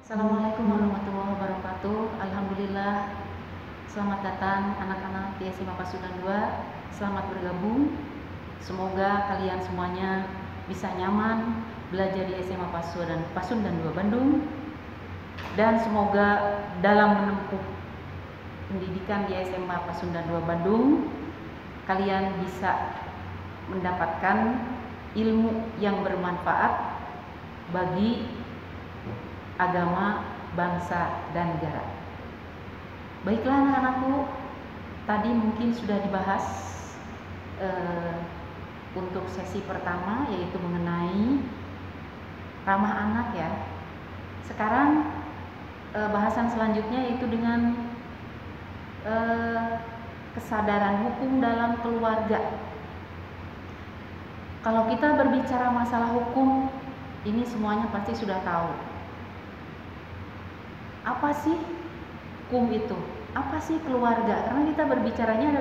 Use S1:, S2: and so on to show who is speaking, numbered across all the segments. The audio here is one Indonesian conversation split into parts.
S1: Assalamualaikum warahmatullahi wabarakatuh. Alhamdulillah, selamat datang anak-anak di SMA Pasundan 2. Selamat bergabung. Semoga kalian semuanya bisa nyaman belajar di SMA Pasundan 2 Bandung. Dan semoga dalam menempuh pendidikan di SMA Pasundan 2 Bandung, kalian bisa mendapatkan ilmu yang bermanfaat bagi agama, bangsa, dan negara. Baiklah anak-anakku, tadi mungkin sudah dibahas untuk sesi pertama, yaitu mengenai ramah anak ya. Sekarang bahasan selanjutnya yaitu dengan kesadaran hukum dalam keluarga. Kalau kita berbicara masalah hukum, ini semuanya pasti sudah tahu. Apa sih hukum itu? Apa sih keluarga? Karena kita berbicaranya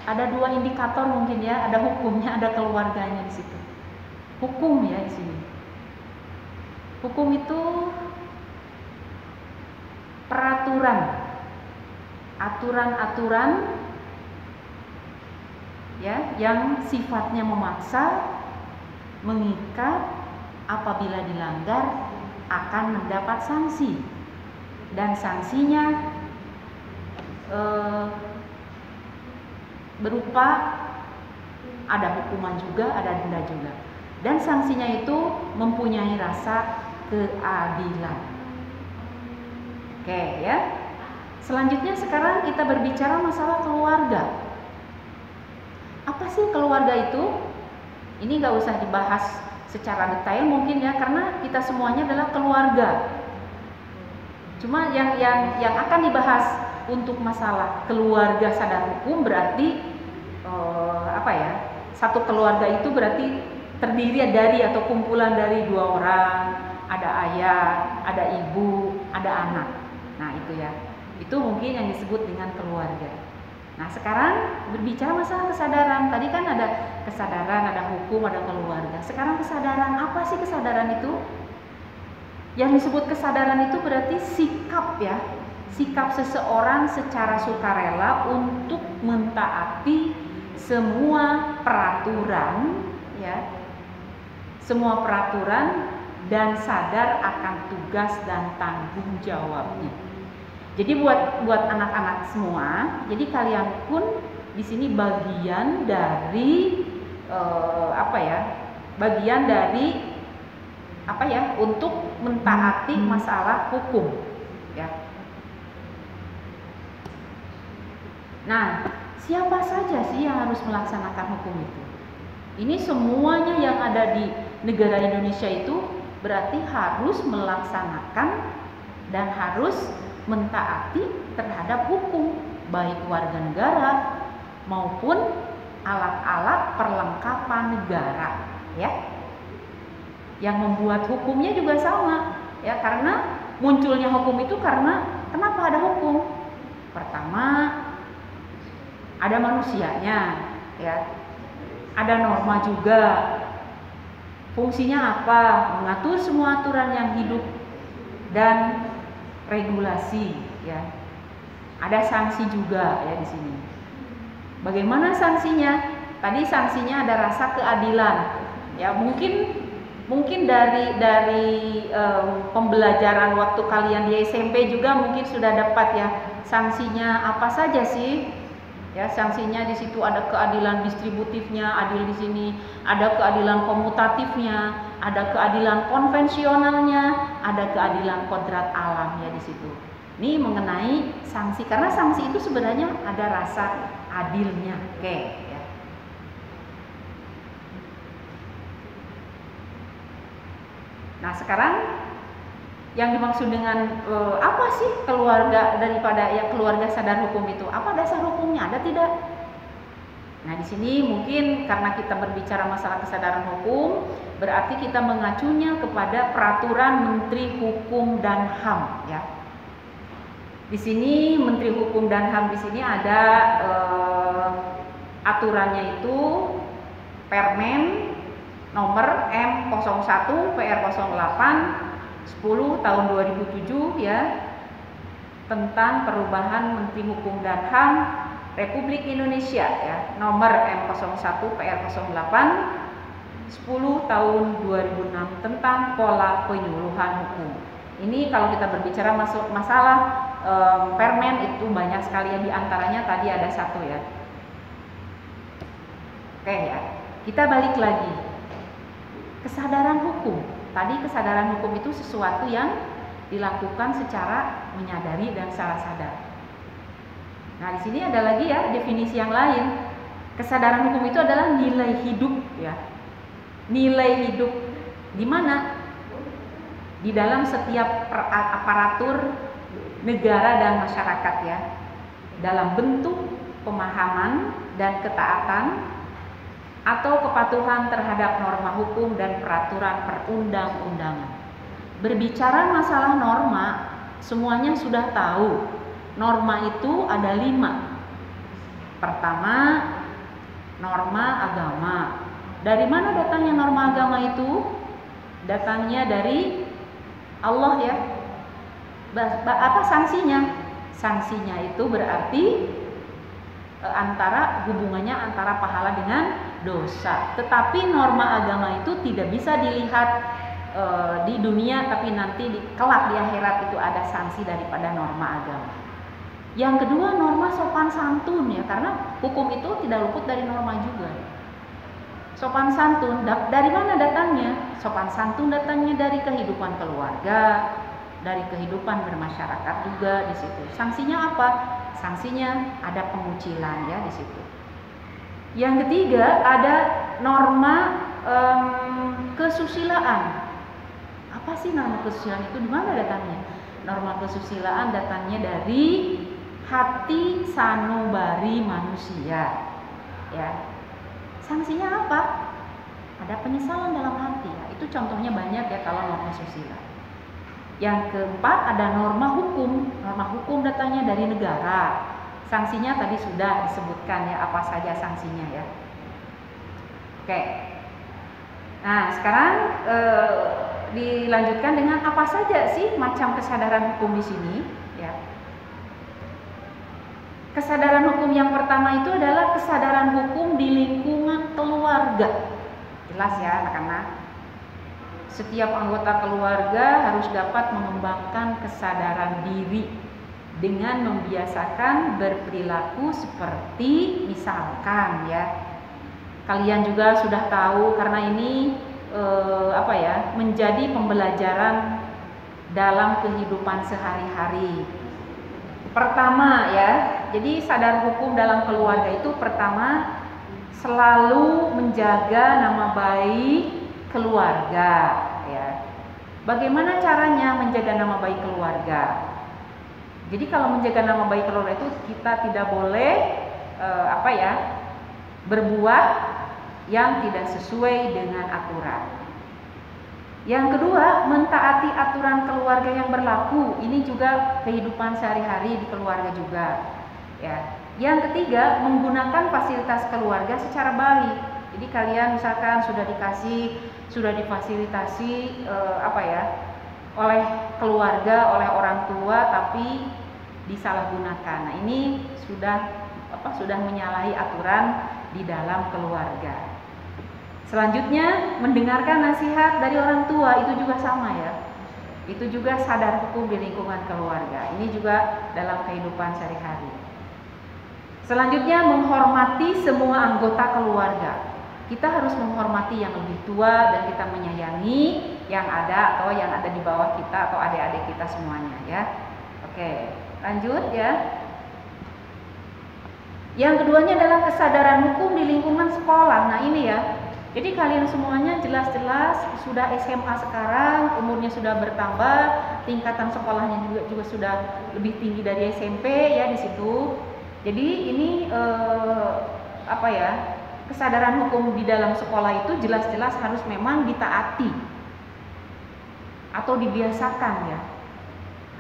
S1: ada dua indikator mungkin ya, ada hukumnya, ada keluarganya di situ. Hukum ya di sini. Hukum itu peraturan, aturan-aturan ya yang sifatnya memaksa, mengikat, apabila dilanggar akan mendapat sanksi. Dan sanksinya berupa ada hukuman juga, ada denda juga. Dan sanksinya itu mempunyai rasa keadilan. Oke ya. Selanjutnya sekarang kita berbicara masalah keluarga. Apa sih keluarga itu? Ini gak usah dibahas secara detail mungkin ya, karena kita semuanya adalah keluarga. Cuma yang akan dibahas untuk masalah keluarga sadar hukum berarti satu keluarga itu berarti terdiri dari atau kumpulan dari dua orang, ada ayah, ada ibu, ada anak. Nah itu ya, itu mungkin yang disebut dengan keluarga. Nah sekarang berbicara masalah kesadaran. Tadi kan ada kesadaran, ada hukum, ada keluarga. Sekarang kesadaran, apa sih kesadaran itu? Yang disebut kesadaran itu berarti sikap ya, sikap seseorang secara sukarela untuk mentaati semua peraturan ya, semua peraturan dan sadar akan tugas dan tanggung jawabnya. Jadi buat anak-anak semua, jadi kalian pun di sini bagian dari untuk mentaati masalah hukum ya. Nah, siapa saja sih yang harus melaksanakan hukum itu? Ini semuanya yang ada di negara Indonesia itu berarti harus melaksanakan dan harus mentaati terhadap hukum, baik warga negara maupun alat-alat perlengkapan negara ya. Yang membuat hukumnya juga sama ya, karena munculnya hukum itu karena kenapa ada hukum? Pertama, ada manusianya ya, ada norma juga. Fungsinya apa? Mengatur semua aturan yang hidup dan regulasi ya. Ada sanksi juga ya di sini. Bagaimana sanksinya? Tadi sanksinya ada rasa keadilan ya. Mungkin dari pembelajaran waktu kalian di SMP juga mungkin sudah dapat ya sanksinya apa saja sih ya. Sanksinya di situ ada keadilan distributifnya, adil di sini, ada keadilan komutatifnya, ada keadilan konvensionalnya, ada keadilan kodrat alam ya di situ. Ini mengenai sanksi, karena sanksi itu sebenarnya ada rasa adilnya. Oke ya. Nah sekarang yang dimaksud dengan apa sih keluarga daripada ya keluarga sadar hukum itu? Apa dasar hukumnya? Ada tidak? Nah di sini mungkin karena kita berbicara masalah kesadaran hukum, berarti kita mengacunya kepada peraturan Menteri Hukum dan HAM ya. Di sini Menteri Hukum dan HAM di sini ada aturannya itu Permen nomor M01 PR08 10 tahun 2007 ya, tentang perubahan Menteri Hukum dan HAM Republik Indonesia ya, nomor M01 PR08 10 tahun 2006 tentang pola penyuluhan hukum. Ini kalau kita berbicara masalah permen itu banyak sekali ya, diantaranya tadi ada satu ya. Oke ya, kita balik lagi. Kesadaran hukum. Tadi kesadaran hukum itu sesuatu yang dilakukan secara menyadari dan secara sadar. Nah, di sini ada lagi ya definisi yang lain. Kesadaran hukum itu adalah nilai hidup ya. Nilai hidup di mana? Di dalam setiap aparatur negara dan masyarakat ya. Dalam bentuk pemahaman dan ketaatan atau kepatuhan terhadap norma hukum dan peraturan perundang-undangan. Berbicara masalah norma, semuanya sudah tahu. Norma itu ada 5. Pertama, norma agama. Dari mana datangnya norma agama itu? Datangnya dari Allah ya. Apa sanksinya? Sanksinya itu berarti hubungannya antara pahala dengan dosa. Tetapi norma agama itu tidak bisa dilihat di dunia, tapi nanti kelak di akhirat itu ada sanksi daripada norma agama. Yang kedua, norma sopan santun ya, karena hukum itu tidak luput dari norma juga. Sopan santun dari mana datangnya? Sopan santun datangnya dari kehidupan keluarga, dari kehidupan bermasyarakat juga di situ. Sanksinya apa? Sanksinya ada pengucilan ya di situ. Yang ketiga, ada norma kesusilaan. Apa sih norma kesusilaan itu? Di mana datangnya? Norma kesusilaan datangnya dari hati sanubari manusia. Ya. Sanksinya apa? Ada penyesalan dalam hati. Ya. Itu contohnya banyak ya kalau norma susila. Yang keempat, ada norma hukum. Norma hukum datangnya dari negara. Sanksinya tadi sudah disebutkan ya, apa saja sanksinya ya. Oke. Nah, sekarang dilanjutkan dengan apa saja sih macam kesadaran hukum di sini ya. Kesadaran hukum yang pertama itu adalah kesadaran hukum di lingkungan keluarga. Jelas ya anak-anak. Setiap anggota keluarga harus dapat mengembangkan kesadaran diri dengan membiasakan berperilaku seperti misalkan ya. Kalian juga sudah tahu karena ini menjadi pembelajaran dalam kehidupan sehari-hari. Pertama ya, jadi sadar hukum dalam keluarga itu pertama selalu menjaga nama baik keluarga ya. Bagaimana caranya menjaga nama baik keluarga? Jadi kalau menjaga nama baik keluarga itu kita tidak boleh berbuat yang tidak sesuai dengan aturan. Yang kedua, mentaati aturan keluarga yang berlaku. Ini juga kehidupan sehari-hari di keluarga juga. Ya. Yang ketiga, menggunakan fasilitas keluarga secara baik. Jadi kalian misalkan sudah difasilitasi oleh keluarga, oleh orang tua, tapi disalahgunakan. Nah, ini sudah menyalahi aturan di dalam keluarga. Selanjutnya, mendengarkan nasihat dari orang tua, itu juga sama ya. Itu juga sadar hukum di lingkungan keluarga. Ini juga dalam kehidupan sehari-hari. Selanjutnya, menghormati semua anggota keluarga. Kita harus menghormati yang lebih tua dan kita menyayangi yang ada atau yang ada di bawah kita atau adik-adik kita semuanya ya. Oke, lanjut ya. Yang keduanya adalah kesadaran hukum di lingkungan sekolah. Nah, ini ya. Jadi kalian semuanya jelas-jelas sudah SMA sekarang, umurnya sudah bertambah, tingkatan sekolahnya juga sudah lebih tinggi dari SMP ya di situ. Jadi ini kesadaran hukum di dalam sekolah itu jelas-jelas harus memang ditaati atau dibiasakan ya.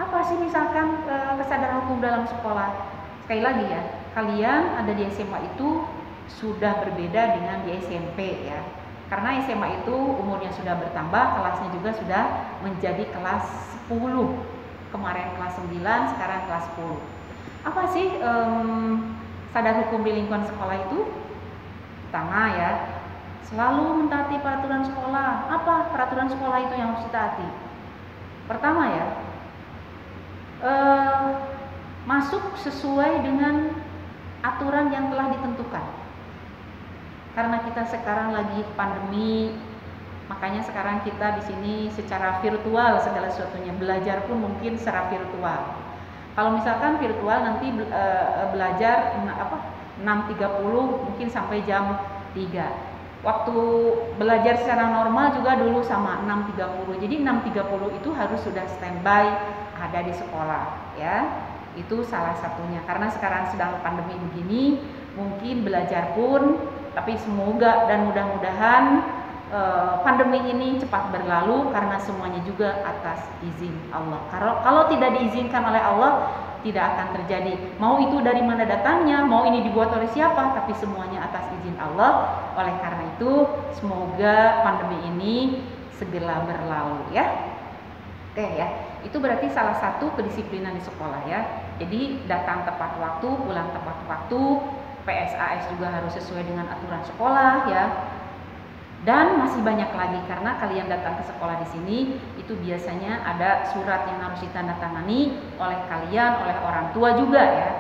S1: Apa sih misalkan kesadaran hukum dalam sekolah? Sekali lagi ya, kalian ada di SMA itu sudah berbeda dengan di SMP ya. Karena SMA itu umurnya sudah bertambah, kelasnya juga sudah menjadi kelas 10. Kemarin kelas 9, sekarang kelas 10. Apa sih sadar hukum di lingkungan sekolah itu? Pertama ya, selalu mentaati peraturan sekolah. Apa peraturan sekolah itu yang harus ditaati? Pertama ya, masuk sesuai dengan aturan yang telah ditentukan. Karena kita sekarang lagi pandemi, makanya sekarang kita di sini secara virtual segala sesuatunya, belajar pun mungkin secara virtual. Kalau misalkan virtual nanti belajar 6.30 mungkin sampai jam 3. Waktu belajar secara normal juga dulu sama 6.30. Jadi 6.30 itu harus sudah standby ada di sekolah ya. Itu salah satunya. Karena sekarang sedang pandemi begini, mungkin belajar pun, tapi semoga dan mudah-mudahan pandemi ini cepat berlalu karena semuanya juga atas izin Allah. Kalau tidak diizinkan oleh Allah, tidak akan terjadi. Mau itu dari mana datangnya, mau ini dibuat oleh siapa, tapi semuanya atas izin Allah. Oleh karena itu, semoga pandemi ini segera berlalu ya. Oke ya, itu berarti salah satu kedisiplinan di sekolah ya. Jadi datang tepat waktu, pulang tepat waktu, PSAS juga harus sesuai dengan aturan sekolah ya. Dan masih banyak lagi karena kalian datang ke sekolah di sini itu biasanya ada surat yang harus ditandatangani oleh kalian, oleh orang tua juga ya.